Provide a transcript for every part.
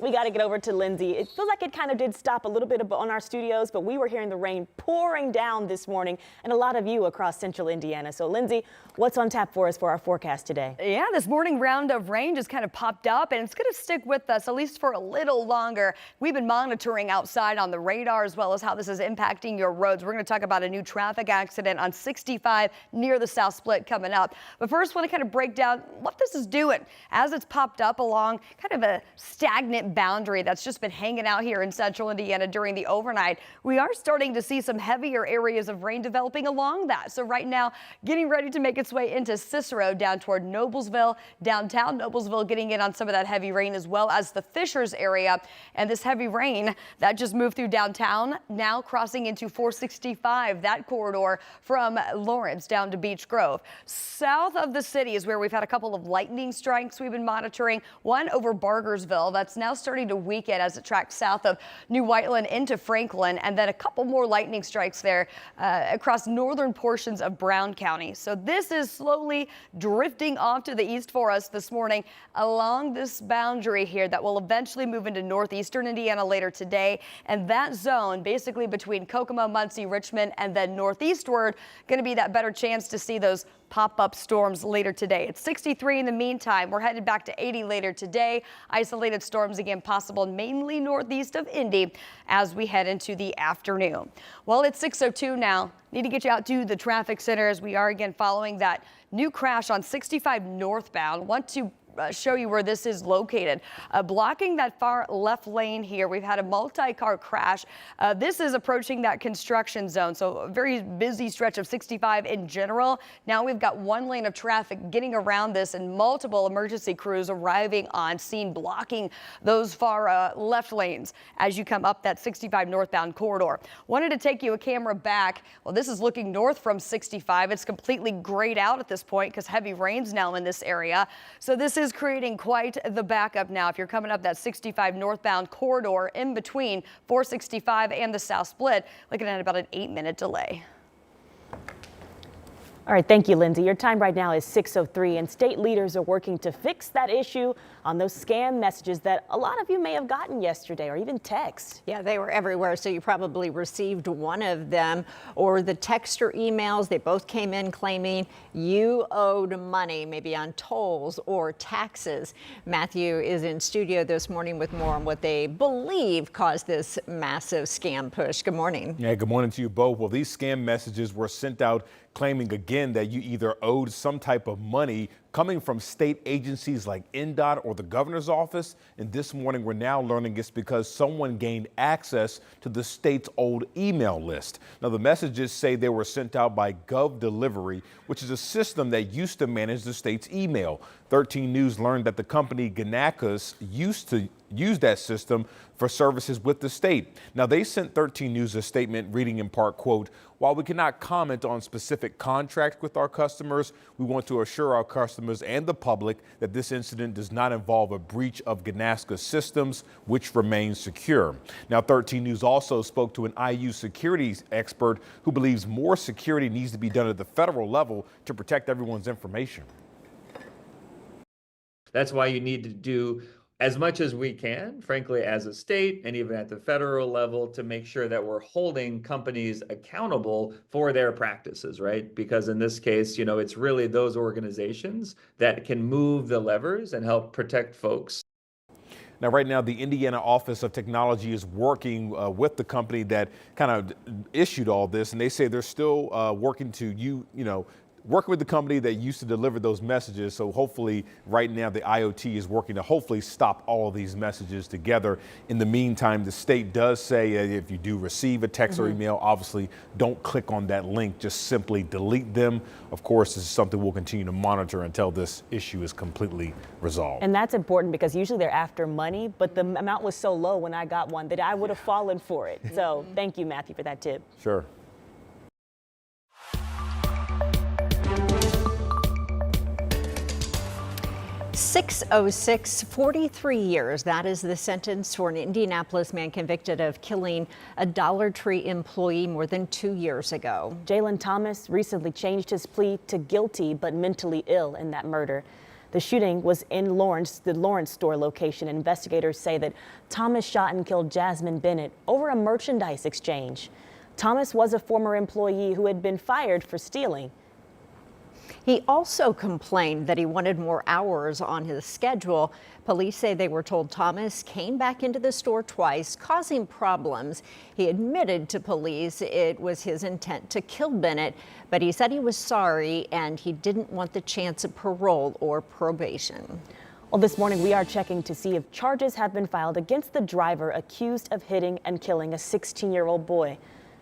We got to get over to Lindsay. It feels like it kind of did stop a little bit on our studios, but we were hearing the rain pouring down this morning and a lot of you across central Indiana. So Lindsay, what's on tap for us for our forecast today? Yeah, this morning round of rain just kind of popped up and it's going to stick with us at least for a little longer. We've been monitoring outside on the radar as well as how this is impacting your roads. We're going to talk about a new traffic accident on 65 near the South Split coming up. But first, want to kind of break down what this is doing as it's popped up along kind of a stagnant boundary that's just been hanging out here in central Indiana during the overnight. We are starting to see some heavier areas of rain developing along that. So right now, getting ready to make its way into Cicero down toward Noblesville, downtown Noblesville, getting in on some of that heavy rain as well as the Fishers area. And this heavy rain that just moved through downtown, now crossing into 465, that corridor from Lawrence down to Beech Grove. South of the city is where we've had a couple of lightning strikes we've been monitoring. One over Bargersville that's now starting to weaken as it tracks south of New Whiteland into Franklin, and then a couple more lightning strikes there across northern portions of Brown County. So this is slowly drifting off to the east for us this morning along this boundary here that will eventually move into northeastern Indiana later today. And that zone basically between Kokomo, Muncie, Richmond, and then northeastward going to be that better chance to see those pop-up storms later today. It's 63 in the meantime. We're headed back to 80 later today. Isolated storms again possible mainly northeast of Indy as we head into the afternoon. Well, it's 6:02 now. Need to get you out to the traffic center as we are again following that new crash on 65 northbound. Want to show you where this is located. Blocking that far left lane here, we've had a multi-car crash. This is approaching that construction zone, so a very busy stretch of 65 in general. Now we've got one lane of traffic getting around this and multiple emergency crews arriving on scene, blocking those far left lanes as you come up that 65 northbound corridor. Wanted to take you a camera back. Well, this is looking north from 65. It's completely grayed out at this point because heavy rains now in this area. So this is creating quite the backup now if you're coming up that 65 northbound corridor in between 465 and the South Split, looking at about an 8-minute delay. All right, thank you, Lindsay. Your time right now is 6:03, and state leaders are working to fix that issue on those scam messages that a lot of you may have gotten yesterday or even text. Yeah, they were everywhere, so you probably received one of them or the text or emails. They both came in claiming you owed money, maybe on tolls or taxes. Matthew is in studio this morning with more on what they believe caused this massive scam push. Good morning. Yeah, good morning to you both. Well, these scam messages were sent out claiming again that you either owed some type of money coming from state agencies like NDOT or the governor's office. And this morning, we're now learning it's because someone gained access to the state's old email list. Now, the messages say they were sent out by GovDelivery, which is a system that used to manage the state's email. 13 News learned that the company Ganacus used to use that system for services with the state. Now, they sent 13 News a statement reading in part, quote, "While we cannot comment on specific contracts with our customers, we want to assure our customers and the public that this incident does not involve a breach of Ganacus systems, which remain secure." Now, 13 News also spoke to an IU security expert who believes more security needs to be done at the federal level to protect everyone's information. That's why you need to do as much as we can, frankly, as a state and even at the federal level, to make sure that we're holding companies accountable for their practices, right? Because in this case, you know, it's really those organizations that can move the levers and help protect folks. Now, right now, the Indiana Office of Technology is working with the company that kind of issued all this, and they say they're still working to, working with the company that used to deliver those messages. So hopefully right now the IOT is working to hopefully stop all of these messages together. In the meantime, the state does say if you do receive a text or email, obviously don't click on that link, just simply delete them. Of course, this is something we'll continue to monitor until this issue is completely resolved. And that's important because usually they're after money, but the amount was so low when I got one that I would have fallen for it. So thank you, Matthew, for that tip. Sure. 606, 43 years. That is the sentence for an Indianapolis man convicted of killing a Dollar Tree employee more than 2 years ago. Jalen Thomas recently changed his plea to guilty but mentally ill in that murder. The shooting was in the Lawrence store location. Investigators say that Thomas shot and killed Jasmine Bennett over a merchandise exchange. Thomas was a former employee who had been fired for stealing. He also complained that he wanted more hours on his schedule. Police say they were told Thomas came back into the store twice, causing problems. He admitted to police it was his intent to kill Bennett, but he said he was sorry and he didn't want the chance of parole or probation. Well, this morning we are checking to see if charges have been filed against the driver accused of hitting and killing a 16-year-old boy.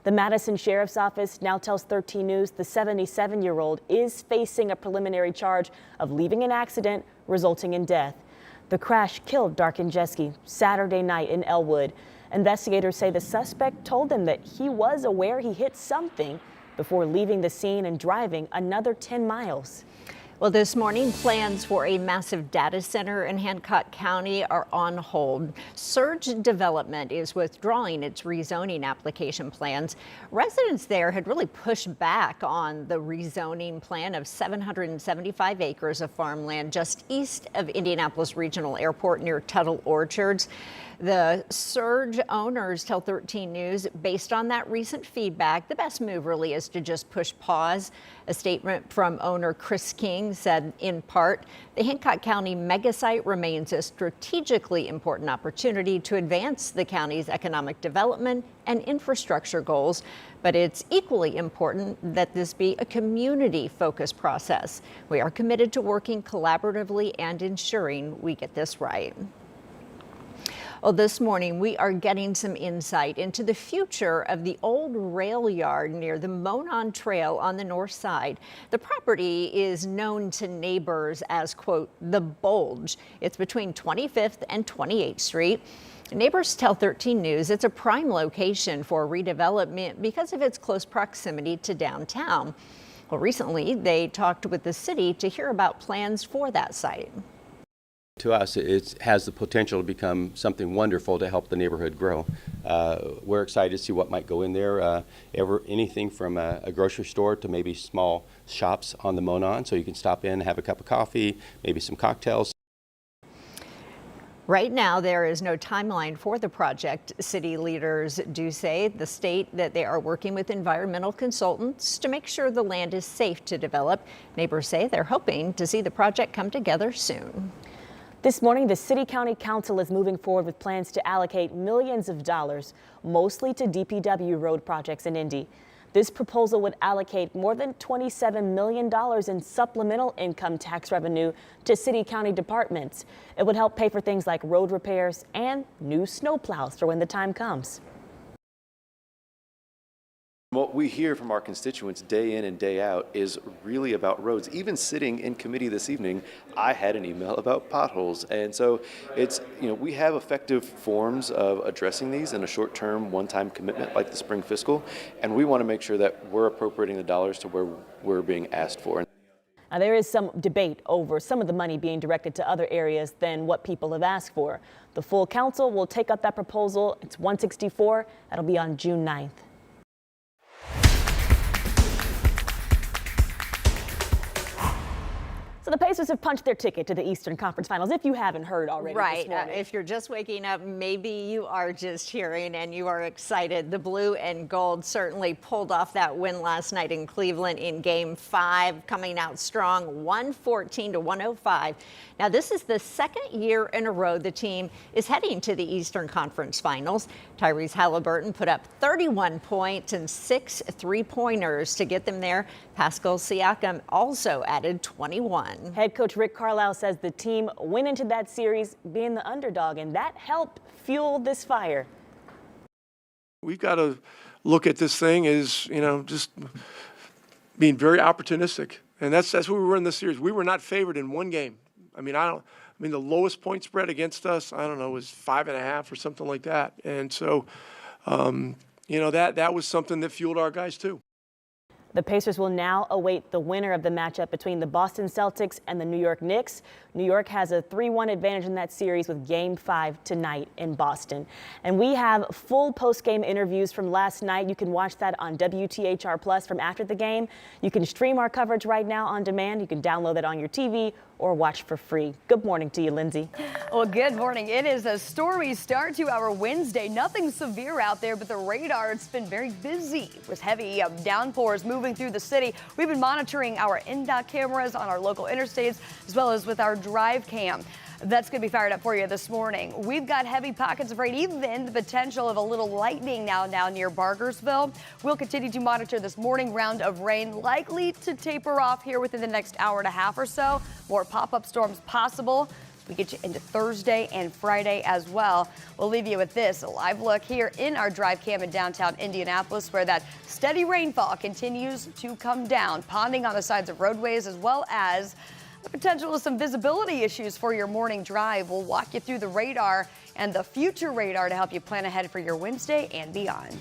The Madison Sheriff's Office now tells 13 News the 77-year-old is facing a preliminary charge of leaving an accident resulting in death. The crash killed Darkin Jeske Saturday night in Elwood. Investigators say the suspect told them that he was aware he hit something before leaving the scene and driving another 10 miles. Well, this morning, plans for a massive data center in Hancock County are on hold. Surge Development is withdrawing its rezoning application plans. Residents there had really pushed back on the rezoning plan of 775 acres of farmland just east of Indianapolis Regional Airport near Tuttle Orchards. The Surge owners tell 13 News, based on that recent feedback, the best move really is to just push pause. A statement from owner Chris King said, in part, the Hancock County megasite remains a strategically important opportunity to advance the county's economic development and infrastructure goals, but it's equally important that this be a community-focused process. We are committed to working collaboratively and ensuring we get this right. Well, this morning we are getting some insight into the future of the old rail yard near the Monon Trail on the north side. The property is known to neighbors as, quote, the Bulge. It's between 25th and 28th Street. Neighbors tell 13 News it's a prime location for redevelopment because of its close proximity to downtown. Well, recently they talked with the city to hear about plans for that site. To us, it has the potential to become something wonderful to help the neighborhood grow. We're excited to see what might go in there. Anything from a grocery store to maybe small shops on the Monon, so you can stop in, have a cup of coffee, maybe some cocktails. Right now, there is no timeline for the project. City leaders do say the state that they are working with environmental consultants to make sure the land is safe to develop. Neighbors say they're hoping to see the project come together soon. This morning, the City County Council is moving forward with plans to allocate millions of dollars, mostly to DPW road projects in Indy. This proposal would allocate more than $27 million in supplemental income tax revenue to city-county departments. It would help pay for things like road repairs and new snowplows for when the time comes. What we hear from our constituents day in and day out is really about roads. Even sitting in committee this evening, I had an email about potholes. And so it's, we have effective forms of addressing these in a short-term, one-time commitment like the spring fiscal. And we want to make sure that we're appropriating the dollars to where we're being asked for. Now, there is some debate over some of the money being directed to other areas than what people have asked for. The full council will take up that proposal. It's 164. That'll be on June 9th. So the Pacers have punched their ticket to the Eastern Conference Finals, if you haven't heard already. Right. This morning. If you're just waking up, maybe you are just hearing and you are excited. The blue and gold certainly pulled off that win last night in Cleveland in Game 5, coming out strong, 114-105. Now, this is the second year in a row the team is heading to the Eastern Conference Finals. Tyrese Halliburton put up 31 points and 6 three-pointers to get them there. Pascal Siakam also added 21. Head coach Rick Carlisle says the team went into that series being the underdog, and that helped fuel this fire. We've got to look at this thing as, just being very opportunistic. And that's where we were in this series. We were not favored in one game. I mean, the lowest point spread against us, was 5.5 or something like that. And so, that was something that fueled our guys too. The Pacers will now await the winner of the matchup between the Boston Celtics and the New York Knicks. New York has a 3-1 advantage in that series with Game 5 tonight in Boston. And we have full post-game interviews from last night. You can watch that on WTHR Plus from after the game. You can stream our coverage right now on demand. You can download that on your TV or watch for free. Good morning to you, Lindsay. Well, good morning. It is a stormy start to our Wednesday. Nothing severe out there, but the radar, it's been very busy with heavy downpours moving through the city. We've been monitoring our NDOT cameras on our local interstates as well as with our drive cam. That's going to be fired up for you this morning. We've got heavy pockets of rain, even the potential of a little lightning now near Bargersville. We'll continue to monitor this morning round of rain, likely to taper off here within the next hour and a half or so. More pop-up storms possible. We get you into Thursday and Friday as well. We'll leave you with this, a live look here in our drive cam in downtown Indianapolis, where that steady rainfall continues to come down, ponding on the sides of roadways as well as the potential of some visibility issues for your morning drive. We'll walk you through the radar and the future radar to help you plan ahead for your Wednesday and beyond.